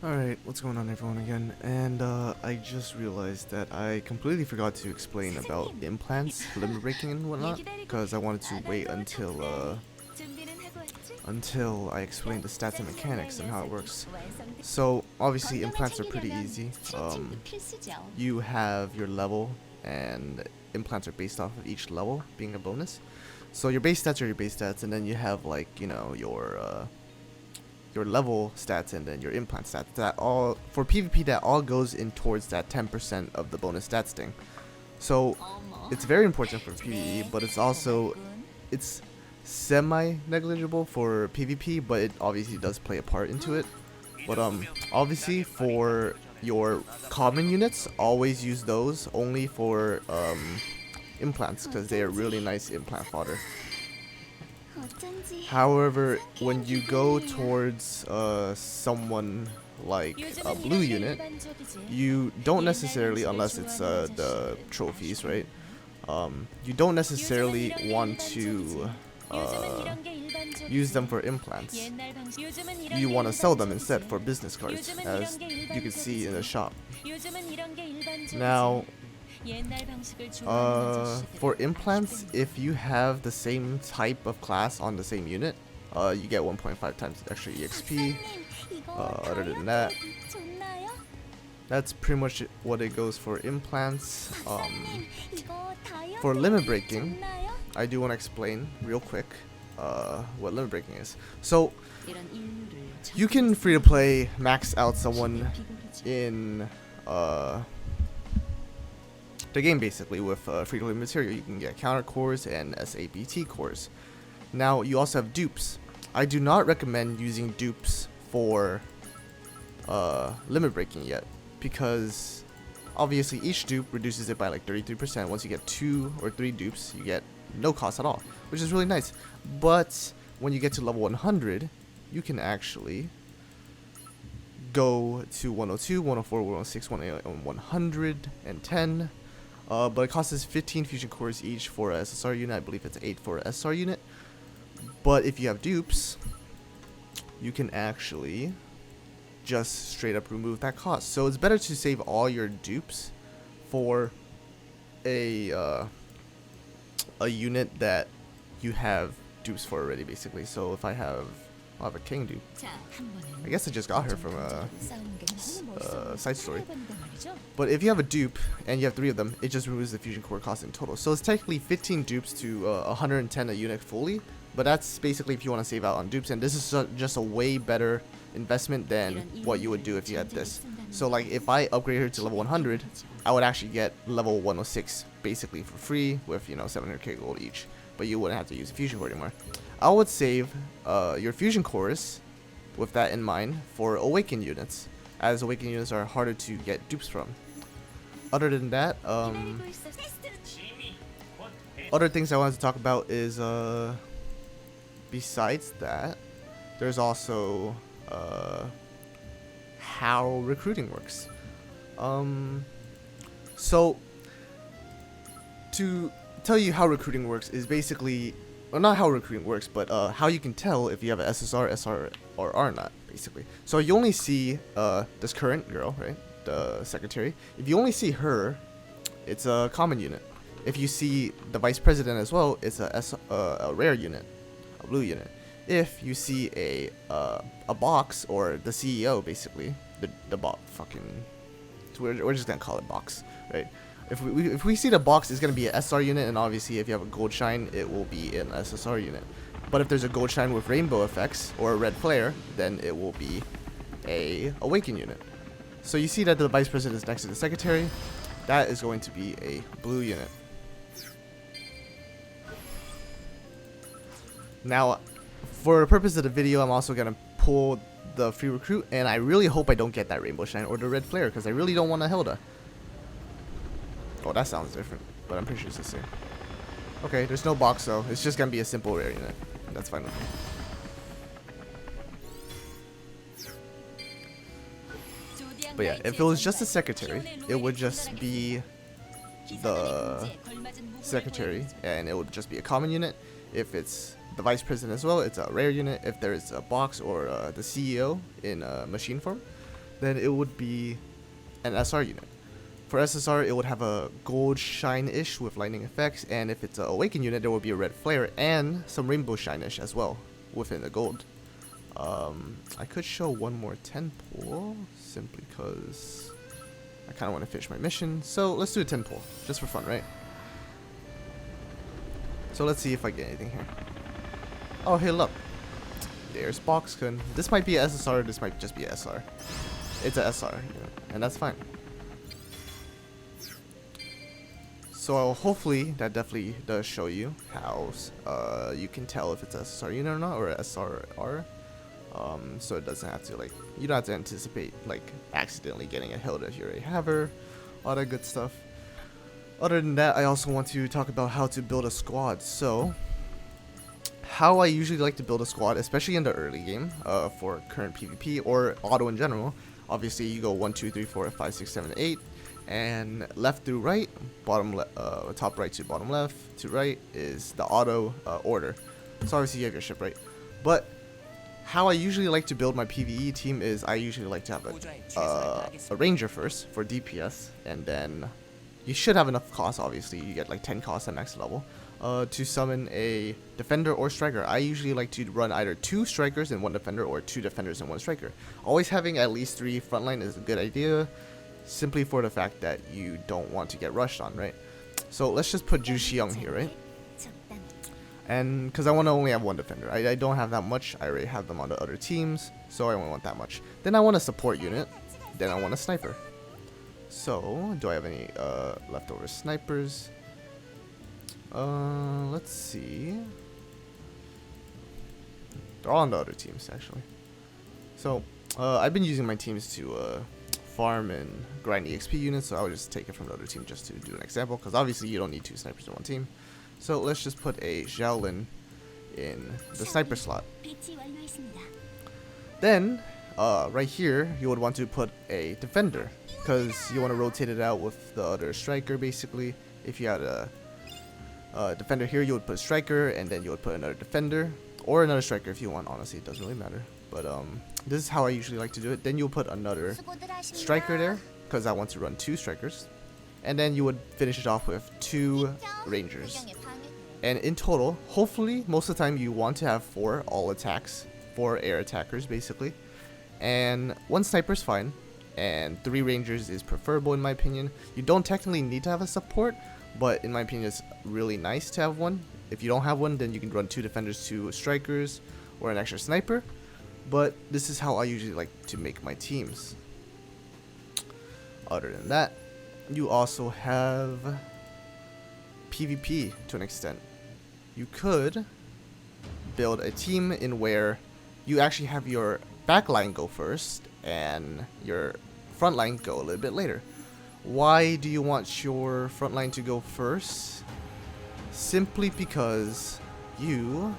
Alright, what's going on everyone again? And I just realized that I completely forgot to explain about implants, limit breaking and whatnot, because I wanted to wait until I explained the stats and mechanics and how it works. So obviously implants are pretty easy. You have your level, and implants are based off of each level being a bonus. So your base stats are your base stats, and then you have like, you know, your level stats and then your implant stats. That all for PvP, that all goes in towards that 10% of the bonus stats thing. So it's very important for PvE, but it's semi negligible for PvP, but it obviously does play a part into it. But obviously for your common units, always use those only for implants, because they are really nice implant fodder. However, when you go towards someone like a blue unit, you don't necessarily, unless it's the trophies, right? You don't necessarily want to use them for implants. You want to sell them instead for business cards, as you can see in the shop. Now, for implants, if you have the same type of class on the same unit, you get 1.5 times extra EXP. Other than that, that's pretty much what it goes for implants. For limit breaking, I do want to explain real quick what limit breaking is. So, you can free to play max out someone in the game basically with free to play material. You can get counter cores and SABT cores. Now you also have dupes. I do not recommend using dupes for limit breaking yet, because obviously each dupe reduces it by like 33%. Once you get 2 or 3 dupes, you get no cost at all, which is really nice. But when you get to level 100, you can actually go to 102, 104, 106, 108, and 110. But it costs us 15 fusion cores each for a SSR unit. I believe it's 8 for a SR unit. But if you have dupes, you can actually just straight up remove that cost. So it's better to save all your dupes for a unit that you have dupes for already, basically. So if I'll have a king dupe. I guess I just got her from a side story. But if you have a dupe and you have 3 of them, it just removes the fusion core cost in total. So it's technically 15 dupes to 110 a unit fully. But that's basically if you want to save out on dupes, and this is just a way better investment than what you would do if you had this. So like if I upgrade her to level 100, I would actually get level 106 basically for free with, you know, 700k gold each. But you wouldn't have to use a fusion core anymore. I would save your fusion cores with that in mind for awakened units, as awakened units are harder to get dupes from. Other than that, other things I wanted to talk about is besides that, there's also how recruiting works. So to tell you how recruiting works is basically, well, not how recruiting works, but how you can tell if you have an SSR, SR, or R not, basically. So you only see this current girl, right, the secretary. If you only see her, it's a common unit. If you see the vice president as well, it's a rare unit, a blue unit. If you see a box, or the CEO, basically, the box, fucking, we're just gonna call it box, right? If we see the box, it's gonna be an SR unit, and obviously if you have a gold shine, it will be an SSR unit. But if there's a gold shine with rainbow effects or a red flare, then it will be a awaken unit. So you see that the vice president is next to the secretary. That is going to be a blue unit. Now, for the purpose of the video, I'm also gonna pull the free recruit, and I really hope I don't get that rainbow shine or the red flare, because I really don't want a Hilda. Oh, that sounds different, but I'm pretty sure it's the same. Okay, there's no box though. It's just gonna be a simple rare unit. That's fine with me. But yeah, if it was just a secretary, it would just be the secretary, and it would just be a common unit. If it's the vice president as well, it's a rare unit. If there's a box or the CEO in machine form, then it would be an SR unit. For SSR, it would have a gold shine-ish with lightning effects, and if it's an awaken unit, there will be a red flare and some rainbow shine-ish as well within the gold. I could show one more 10 pull simply because I kind of want to finish my mission. So let's do a 10 pull just for fun, right? So let's see if I get anything here. Oh, hey, look. There's Boxkun. This might be a SSR, this might just be a SR. It's a SR, you know, and that's fine. So hopefully that definitely does show you how you can tell if it's a SSR unit or not, or a SRR. So it doesn't have to, like, you don't have to anticipate like accidentally getting a hilt if you already have her, all that good stuff. Other than that, I also want to talk about how to build a squad. So how I usually like to build a squad, especially in the early game, for current PvP or auto in general. Obviously you go 1, 2, 3, 4, 5, 6, 7, 8, and left through right, top right to bottom left to right is the auto order. So obviously you have your ship, right? But how I usually like to build my PvE team is I usually like to have a ranger first for DPS, and then you should have enough cost. Obviously you get like 10 cost at max level to summon a defender or striker. I usually like to run either 2 strikers and 1 defender, or 2 defenders and 1 striker. Always having at least 3 frontline is a good idea, simply for the fact that you don't want to get rushed on, right? So let's just put Shiyounggg here, right? And because I want to only have 1 defender, I don't have that much. I already have them on the other teams, so I don't want that much. Then I want a support unit, then I want a sniper. So do I have any leftover snipers? Let's see. They're all on the other teams actually. So I've been using my teams to farm and grind EXP units, so I would just take it from the other team just to do an example, because obviously you don't need 2 snipers in 1 team. So let's just put a Xiaolin in the sniper slot. Then right here you would want to put a defender, because you want to rotate it out with the other striker basically. If you had a defender here, you would put a striker, and then you would put another defender, or another striker if you want. Honestly, it doesn't really matter. But this is how I usually like to do it. Then you'll put another striker there, because I want to run 2 strikers. And then you would finish it off with 2 rangers. And in total, hopefully, most of the time you want to have 4 all attacks, 4 air attackers basically. And 1 sniper is fine, and 3 rangers is preferable in my opinion. You don't technically need to have a support, but in my opinion it's really nice to have 1. If you don't have 1, then you can run 2 defenders, 2 strikers, or an extra sniper. But this is how I usually like to make my teams. Other than that, you also have PvP to an extent. You could build a team in where you actually have your backline go first and your front line go a little bit later. Why do you want your front line to go first? Simply because you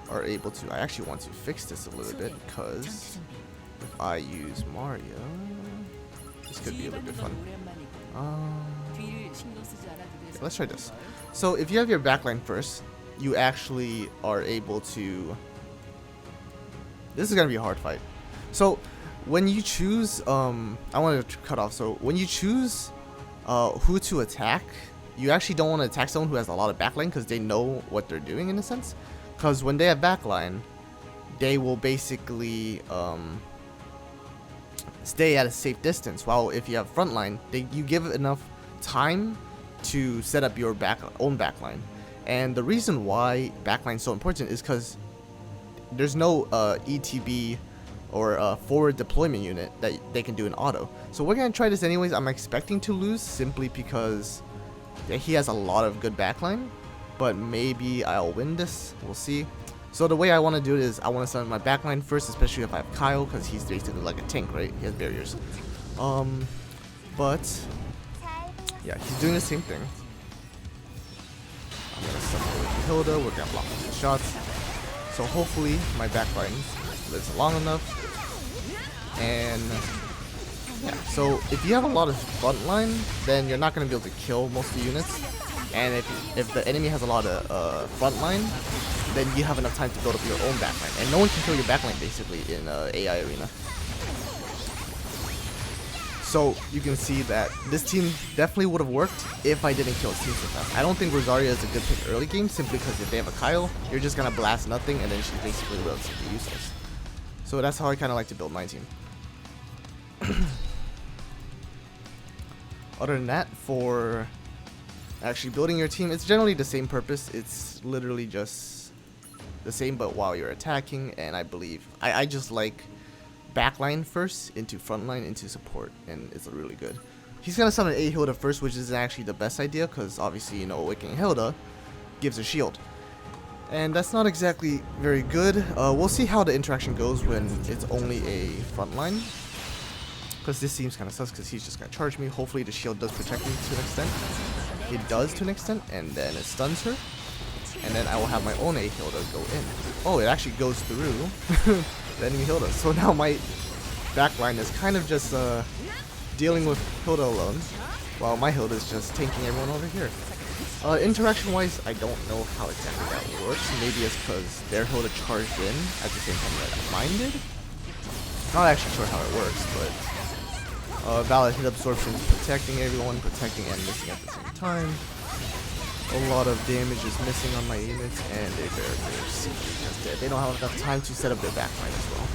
are able to, I actually want to fix this a little bit, because if I use Mario, this could be a little bit fun. Let's try this. So if you have your backline first, you actually are able to, this is going to be a hard fight. So when you choose, I want to cut off, so when you choose who to attack, you actually don't want to attack someone who has a lot of backline, because they know what they're doing in a sense. Because when they have backline, they will basically stay at a safe distance. While if you have frontline, you give it enough time to set up your own backline. And the reason why backline is so important is because there's no ETB or forward deployment unit that they can do in auto. So we're going to try this anyways. I'm expecting to lose simply because he has a lot of good backline. But maybe I'll win this. We'll see. So the way I want to do it is I want to summon my backline first, especially if I have Kyle, because he's basically like a tank, right? He has barriers. But yeah, he's doing the same thing. I'm gonna summon Hilda. We're gonna block his shots. So hopefully my backline lives long enough. And yeah, so if you have a lot of frontline, then you're not gonna be able to kill most of the units. And if the enemy has a lot of frontline, then you have enough time to build up your own backline. And no one can kill your backline basically in AI arena. So you can see that this team definitely would have worked if I didn't kill his team so fast. I don't think Rosaria is a good pick early game simply because if they have a Kyle, you're just gonna blast nothing and then she's basically relatively useless. So that's how I kind of like to build my team. Other than that, for actually building your team, it's generally the same purpose. It's literally just the same but while you're attacking, and I believe I just like backline first into frontline into support, and it's really good. He's gonna summon a Hilda first, which is actually the best idea because obviously, you know, Wicking Hilda gives a shield, and that's not exactly very good. We'll see how the interaction goes when it's only a frontline, because this seems kind of sus because he's just gonna charge me. Hopefully the shield does protect me to an extent. It does to an extent, and then it stuns her, and then I will have my own A Hilda go in. Oh, it actually goes through the enemy Hilda. So now my backline is kind of just dealing with Hilda alone, while my Hilda is just tanking everyone over here. Interaction wise, I don't know how exactly that works. Maybe it's because their Hilda charged in at the same time that mine did. Not actually sure how it works, but valid hit absorption is protecting everyone, protecting and missing at the same time. A lot of damage is missing on my units, and they barely just dead. They don't have enough time to set up their backline as well.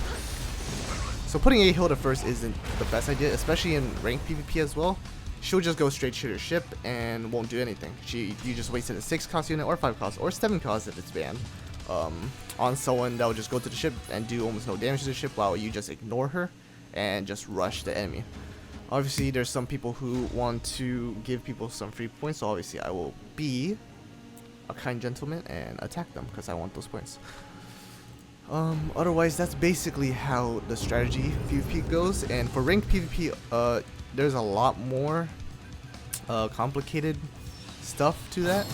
So putting a Hilda first isn't the best idea, especially in ranked PvP as well. She'll just go straight to her ship and won't do anything. You just wasted a 6 cost unit or 5 cost or 7 cost if it's banned on someone that will just go to the ship and do almost no damage to the ship while you just ignore her and just rush the enemy. Obviously, there's some people who want to give people some free points, so obviously I will be a kind gentleman and attack them because I want those points. Otherwise, that's basically how the strategy PvP goes. And for ranked PvP, there's a lot more complicated stuff to that,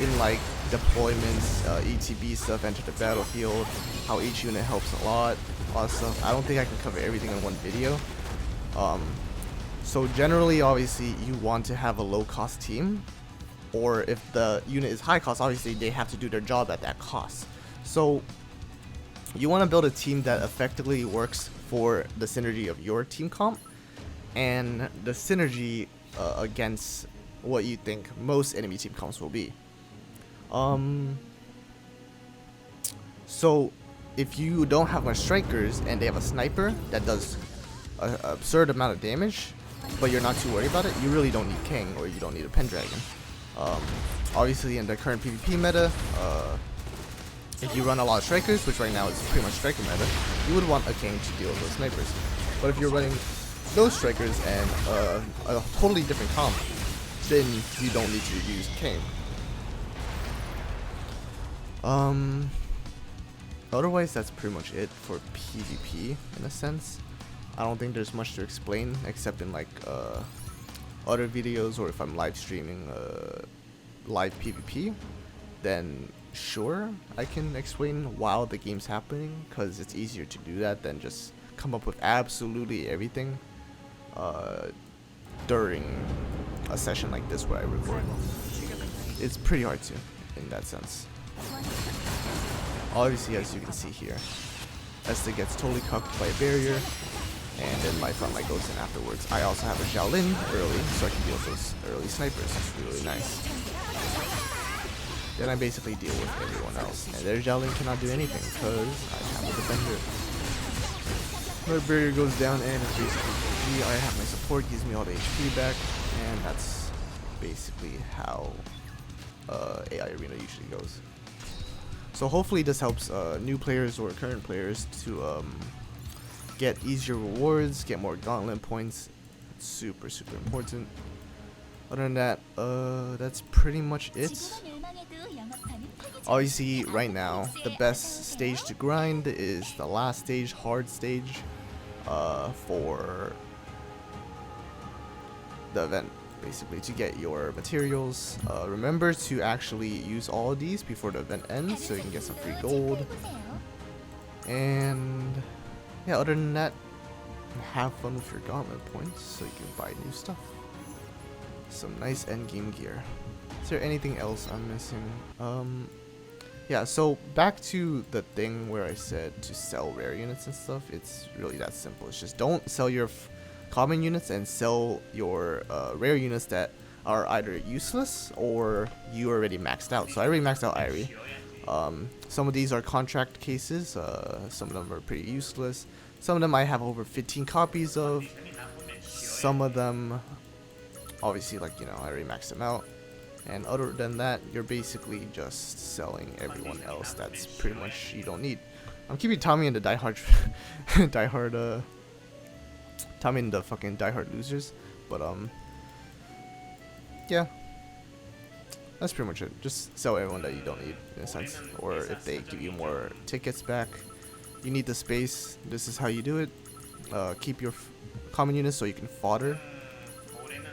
in like deployments, ETB stuff, enter the battlefield, how each unit helps a lot of stuff. I don't think I can cover everything in one video. So generally, obviously, you want to have a low-cost team, or if the unit is high-cost, obviously they have to do their job at that cost. So you want to build a team that effectively works for the synergy of your team comp and the synergy against what you think most enemy team comps will be. So if you don't have much strikers and they have a sniper that does an absurd amount of damage, but you're not too worried about it, you really don't need King or you don't need a Pendragon. Obviously in the current PvP meta, if you run a lot of strikers, which right now is pretty much striker meta, you would want a King to deal with those snipers. But if you're running those strikers and a totally different comp, then you don't need to use King. Otherwise, that's pretty much it for PvP in a sense. I don't think there's much to explain except in like other videos, or if I'm live streaming live PvP, then sure I can explain while the game's happening, because it's easier to do that than just come up with absolutely everything during a session like this where I record. It's pretty hard to, in that sense. Obviously, as you can see here, Esther gets totally cucked by a barrier, and then my frontline goes in afterwards. I also have a Xiaolin early, so I can deal with those early snipers. It's really nice. Then I basically deal with everyone else, and their Xiaolin cannot do anything because I have a defender. My barrier goes down, and it's basically GG. I have my support, gives me all the HP back, and that's basically how AI Arena usually goes. So hopefully this helps new players or current players to get easier rewards, get more gauntlet points. It's super important. Other than that, that's pretty much it. Obviously, right now, the best stage to grind is the last stage, hard stage, for the event, basically, to get your materials. Remember to actually use all of these before the event ends so you can get some free gold. And yeah, other than that, have fun with your gauntlet points so you can buy new stuff. Some nice endgame gear. Is there anything else I'm missing? Yeah, so back to the thing where I said to sell rare units and stuff. It's really that simple. It's just don't sell your common units and sell your rare units that are either useless or you already maxed out. So I already maxed out Irie. Some of these are contract cases, some of them are pretty useless. Some of them I have over 15 copies of. Some of them, obviously, like, you know, I already maxed them out. And other than that, you're basically just selling everyone else that's pretty much you don't need. I'm keeping Tommy and the Tommy and the fucking diehard losers, but yeah, that's pretty much it. Just sell everyone that you don't need in a sense, or if they give you more tickets back, you need the space. This is how you do it. Keep your common units so you can fodder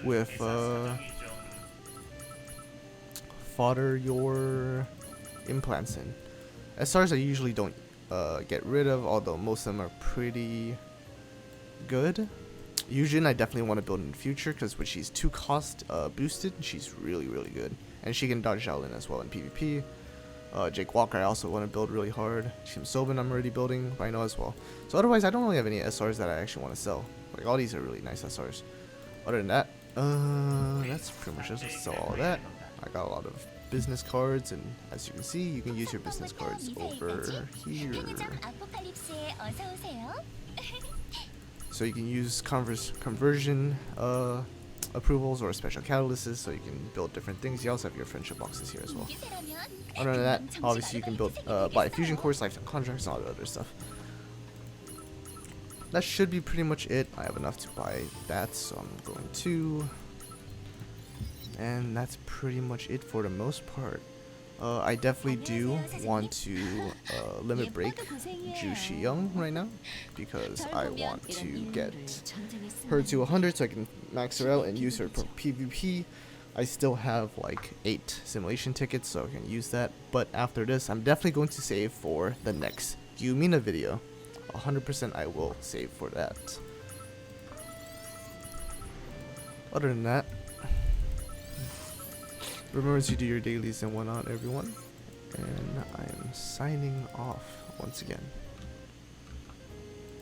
with fodder your implants in. SRs I usually don't get rid of, although most of them are pretty good. Yujin I definitely want to build in the future because when she's 2 cost boosted, she's really good, and she can dodge Shaolin as well in PvP. Jake Walker I also want to build really hard. Shim Sobin I'm already building right now as well. So otherwise I don't really have any SRs that I actually want to sell. Like, all these are really nice SRs. Other than that, that's pretty much just sell all that. I got a lot of business cards, and as you can see, you can use your business cards over here. So you can use conversion approvals or special catalysts, so you can build different things. You also have your friendship boxes here as well. Other than that, obviously you can build buy fusion cores, lifetime contracts, and all the other stuff. That should be pretty much it. I have enough to buy that, so I'm going to. And that's pretty much it for the most part. I definitely do want to limit break Shiyounggg right now, because I want to get her to 100 so I can max her out and use her for PvP. I still have like 8 simulation tickets, so I can use that. But after this, I'm definitely going to save for the next Yumina video. 100% I will save for that. Other than that, remember to do your dailies and whatnot, everyone. And I am signing off once again.